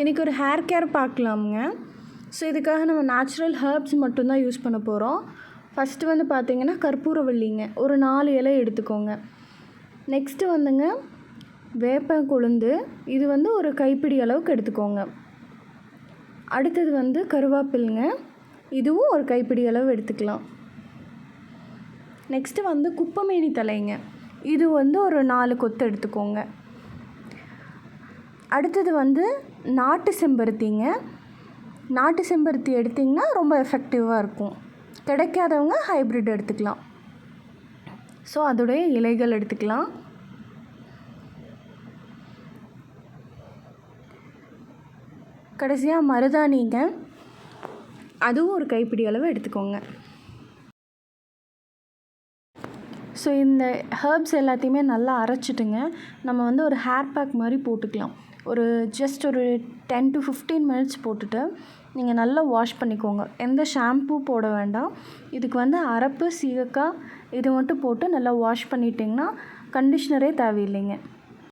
இன்றைக்கி ஒரு hair care பார்க்கலாமுங்க. So இதுக்காக நம்ம நேச்சுரல் ஹெர்ப்ஸ் மட்டும்தான் யூஸ் பண்ண போகிறோம். ஃபஸ்ட்டு வந்து பார்த்திங்கன்னா கற்பூரவள்ளிங்க, ஒரு 4 இலை எடுத்துக்கோங்க. நெக்ஸ்ட்டு வந்துங்க வேப்பம் கொழுந்து, இது வந்து ஒரு கைப்பிடி அளவுக்கு எடுத்துக்கோங்க. அடுத்தது வந்து கருவேப்பிலைங்க, இதுவும் ஒரு கைப்பிடி அளவு எடுத்துக்கலாம். நெக்ஸ்ட்டு வந்து குப்பைமேனி தலைங்க, இது வந்து ஒரு 4 கொத்து எடுத்துக்கோங்க. அடுத்தது வந்து நாட்டு செம்பருத்திங்க. நாட்டு செம்பருத்தி எடுத்திங்கன்னா ரொம்ப எஃபெக்டிவாக இருக்கும். கிடைக்காதவங்க ஹைப்ரிட் எடுத்துக்கலாம். ஸோ அதோடைய இலைகள் எடுத்துக்கலாம். கடைசியாக மருதாணிங்க, அதுவும் ஒரு கைப்பிடி அளவு எடுத்துக்கோங்க. ஸோ இந்த ஹெர்ப்ஸ் எல்லாத்தையுமே நல்லா அரைச்சிட்டுங்க நம்ம வந்து ஒரு ஹேர் பேக் மாதிரி போட்டுக்கலாம். ஜஸ்ட் ஒரு 10 to 15 மினிட்ஸ் போட்டுட்டு நீங்கள் நல்லா வாஷ் பண்ணிக்கோங்க. எந்த ஷாம்பூ போட வேண்டாம். இதுக்கு வந்து அரப்பு, சீகக்காய் இது மட்டும் போட்டு நல்லா வாஷ் பண்ணிட்டிங்கன்னா கண்டிஷ்னரே தேவையில்லைங்க.